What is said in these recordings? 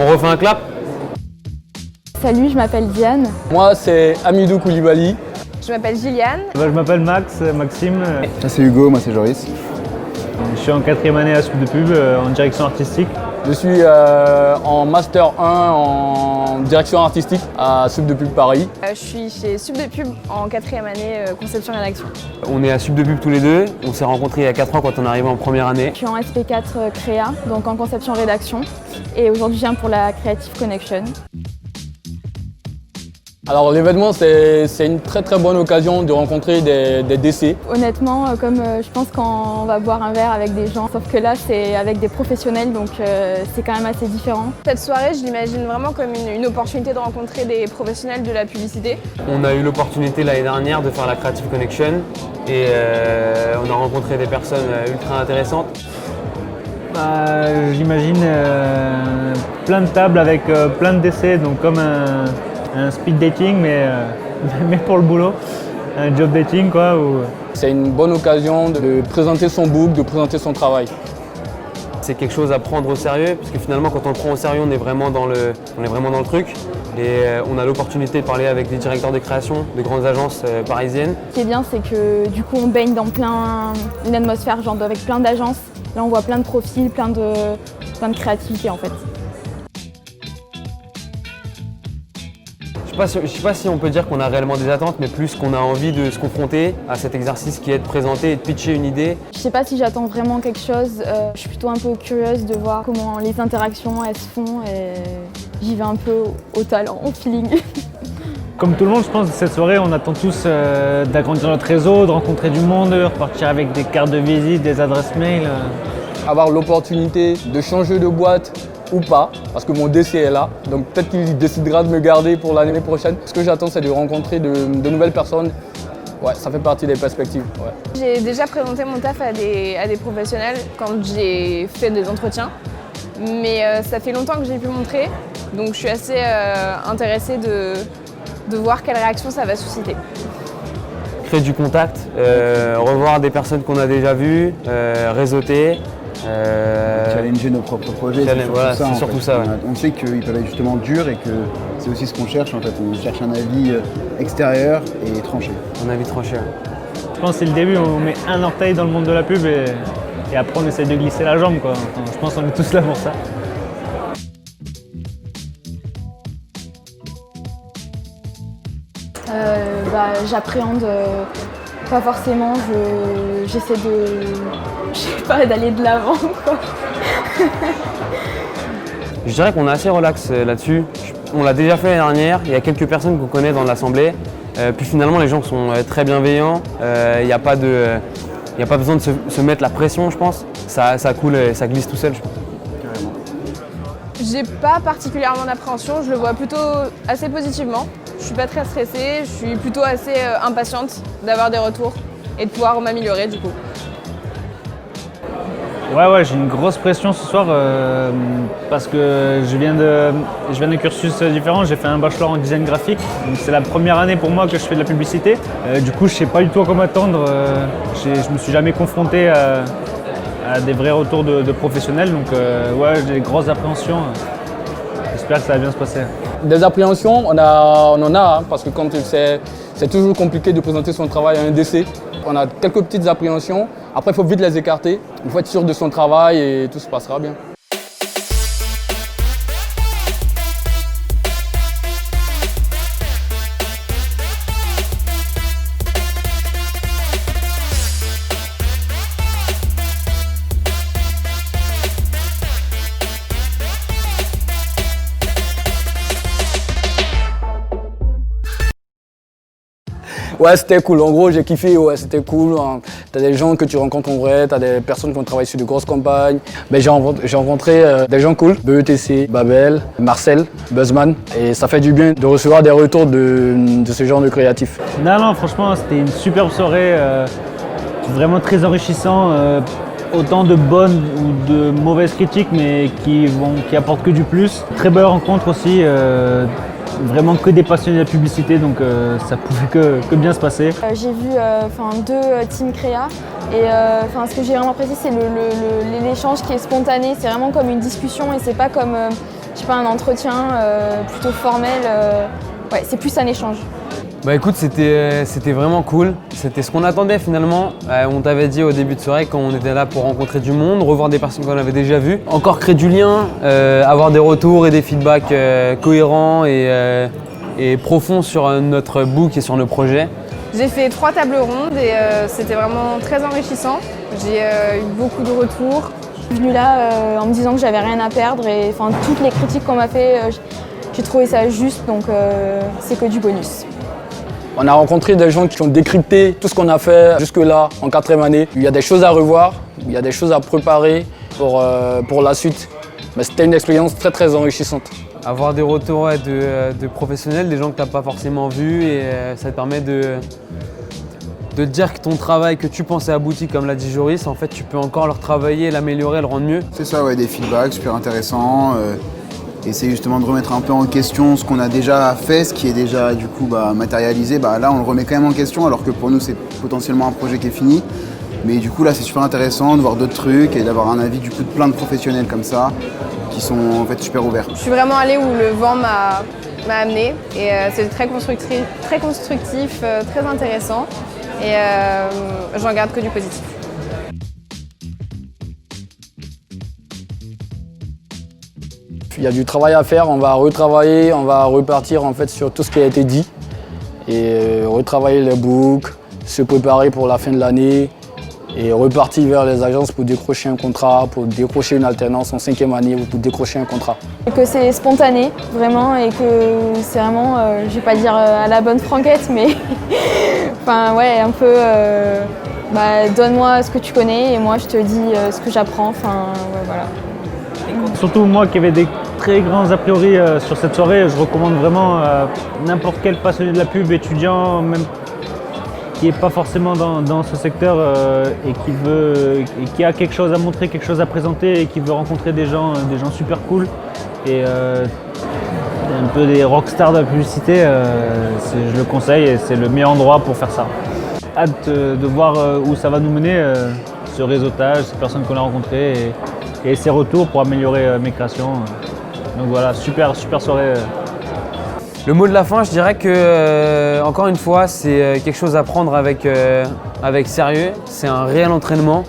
On refait un clap? Salut, je m'appelle Diane. Moi, c'est Amidou Koulibaly. Je m'appelle Gilliane. Je m'appelle Maxime. Ça c'est Hugo, moi c'est Joris. Je suis en 4e année à Sup de Pub en direction artistique. Je suis en Master 1 en direction artistique à Sup de Pub Paris. Je suis chez Sup de Pub en 4e année conception et rédaction. On est à Sup de Pub tous les deux. On s'est rencontrés il y a 4 ans quand on est arrivé en première année. Je suis en SP4 Créa, donc en conception rédaction. Et aujourd'hui, je viens pour la Creative Connection. Alors l'événement, c'est une très bonne occasion de rencontrer des DC. Honnêtement, comme je pense quand on va boire un verre avec des gens, sauf que là, c'est avec des professionnels, donc c'est quand même assez différent. Cette soirée, je l'imagine vraiment comme une opportunité de rencontrer des professionnels de la publicité. On a eu l'opportunité l'année dernière de faire la Creative Connection et on a rencontré des personnes ultra intéressantes. J'imagine plein de tables avec plein de décès, donc comme un speed dating, mais pour le boulot, un job dating quoi. C'est une bonne occasion de présenter son book, de présenter son travail. C'est quelque chose à prendre au sérieux, parce que finalement quand on le prend au sérieux, on est vraiment dans le truc. Et on a l'opportunité de parler avec des directeurs de création de grandes agences parisiennes. Ce qui est bien, c'est que du coup, on baigne dans une atmosphère genre avec plein d'agences. Là, on voit plein de profils, plein de créativité en fait. Je ne sais pas si on peut dire qu'on a réellement des attentes, mais plus qu'on a envie de se confronter à cet exercice qui est de présenter et de pitcher une idée. Je sais pas si j'attends vraiment quelque chose. Je suis plutôt un peu curieuse de voir comment les interactions elles se font et j'y vais un peu au talent, au feeling. Comme tout le monde, je pense, cette soirée, on attend tous d'agrandir notre réseau, de rencontrer du monde, de repartir avec des cartes de visite, des adresses mail. Avoir l'opportunité de changer de boîte ou pas, parce que mon DC est là, donc peut-être qu'il décidera de me garder pour l'année prochaine. Ce que j'attends, c'est de rencontrer de nouvelles personnes. Ouais, ça fait partie des perspectives. Ouais. J'ai déjà présenté mon taf à des professionnels quand j'ai fait des entretiens, mais ça fait longtemps que je l'ai pu montrer, donc je suis assez intéressée de voir quelle réaction ça va susciter. Créer du contact, revoir des personnes qu'on a déjà vues, réseauter. Challenger nos propres projets, c'est surtout ça. On sait qu'ils peuvent être justement durs et que c'est aussi ce qu'on cherche en fait. On cherche un avis extérieur et tranché. Un avis tranché. Je pense que c'est le début, on met un orteil dans le monde de la pub et après on essaie de glisser la jambe quoi. Enfin, je pense qu'on est tous là pour ça. J'appréhende pas forcément, j'essaie d'aller de l'avant quoi. Je dirais qu'on est assez relax là-dessus. On l'a déjà fait l'année dernière, il y a quelques personnes qu'on connaît dans l'assemblée. Puis finalement les gens sont très bienveillants, il n'y a pas besoin de se mettre la pression je pense. Ça coule et ça glisse tout seul je pense. J'ai pas particulièrement d'appréhension, je le vois plutôt assez positivement. Je suis pas très stressée, je suis plutôt assez impatiente d'avoir des retours et de pouvoir m'améliorer du coup. Ouais, j'ai une grosse pression ce soir parce que je viens d'un cursus différent. J'ai fait un bachelor en design graphique, donc c'est la première année pour moi que je fais de la publicité. Du coup, je sais pas du tout à quoi m'attendre. Je me suis jamais confronté à des vrais retours de professionnels, donc j'ai des grosses appréhensions. J'espère que ça va bien se passer. Des appréhensions, on en a, parce que comme tu le sais, c'est toujours compliqué de présenter son travail à un DC. On a quelques petites appréhensions, après il faut vite les écarter, il faut être sûr de son travail et tout se passera bien. Ouais, c'était cool. En gros, j'ai kiffé. Ouais, c'était cool. T'as des gens que tu rencontres en vrai, t'as des personnes qui ont travaillé sur de grosses campagnes. Mais j'ai rencontré des gens cool. BETC, Babel, Marcel, Buzzman. Et ça fait du bien de recevoir des retours de ce genre de créatifs. Non, franchement, c'était une superbe soirée. Vraiment très enrichissant. Autant de bonnes ou de mauvaises critiques, mais qui apportent que du plus. Très belle rencontre aussi. Vraiment que des passionnés de la publicité, donc ça pouvait que bien se passer. J'ai vu deux teams créa et ce que j'ai vraiment apprécié c'est l'échange qui est spontané, c'est vraiment comme une discussion et c'est pas comme je sais pas, un entretien plutôt formel. Ouais, c'est plus un échange. Bah écoute, c'était vraiment cool. C'était ce qu'on attendait finalement. On t'avait dit au début de soirée quand on était là pour rencontrer du monde, revoir des personnes qu'on avait déjà vues. Encore créer du lien, avoir des retours et des feedbacks cohérents et profonds sur notre book et sur nos projets. J'ai fait 3 tables rondes et c'était vraiment très enrichissant. J'ai eu beaucoup de retours. Je suis venue là en me disant que j'avais rien à perdre et toutes les critiques qu'on m'a fait, j'ai trouvé ça juste, donc c'est que du bonus. On a rencontré des gens qui ont décrypté tout ce qu'on a fait jusque-là en 4e année. Il y a des choses à revoir, il y a des choses à préparer pour la suite. Mais c'était une expérience très très enrichissante. Avoir des retours de professionnels, des gens que tu n'as pas forcément vus et ça te permet de te dire que ton travail que tu pensais abouti, comme l'a dit Joris, en fait tu peux encore le retravailler, l'améliorer, le rendre mieux. C'est ça, ouais, des feedbacks super intéressants. Essayer justement de remettre un peu en question ce qu'on a déjà fait, ce qui est déjà du coup matérialisé. Là on le remet quand même en question alors que pour nous c'est potentiellement un projet qui est fini. Mais du coup là c'est super intéressant de voir d'autres trucs et d'avoir un avis du coup de plein de professionnels comme ça qui sont en fait super ouverts. Je suis vraiment allée où le vent m'a amenée et c'est très constructif, très intéressant et j'en garde que du positif. Il y a du travail à faire, on va retravailler, on va repartir en fait sur tout ce qui a été dit et retravailler les books, se préparer pour la fin de l'année et repartir vers les agences pour décrocher un contrat, pour décrocher une alternance en 5e année ou pour décrocher un contrat. Et que c'est spontané vraiment et que c'est vraiment, je vais pas dire à la bonne franquette, mais enfin ouais, un peu donne-moi ce que tu connais et moi je te dis ce que j'apprends, ouais, voilà. Surtout moi qui avais des très grands a priori sur cette soirée, je recommande vraiment n'importe quel passionné de la pub, étudiant, même qui n'est pas forcément dans ce secteur et qui a quelque chose à montrer, quelque chose à présenter et qui veut rencontrer des gens super cool et un peu des rockstars de la publicité, je le conseille et c'est le meilleur endroit pour faire ça. Hâte de voir où ça va nous mener, ce réseautage, ces personnes qu'on a rencontrées et ces retours pour améliorer mes créations. Donc voilà, super soirée. Le mot de la fin, je dirais que, encore une fois, c'est quelque chose à prendre avec sérieux. C'est un réel entraînement.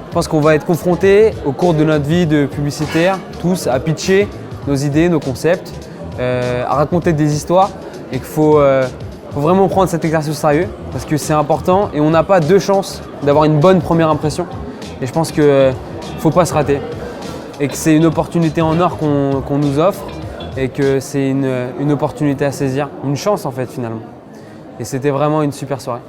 Je pense qu'on va être confrontés au cours de notre vie de publicitaire, tous, à pitcher nos idées, nos concepts, à raconter des histoires et qu'il faut vraiment prendre cet exercice au sérieux parce que c'est important et on n'a pas 2 chances d'avoir une bonne première impression. Et je pense qu'il ne faut pas se rater et que c'est une opportunité en or qu'on nous offre et que c'est une opportunité à saisir, une chance en fait finalement. Et c'était vraiment une super soirée.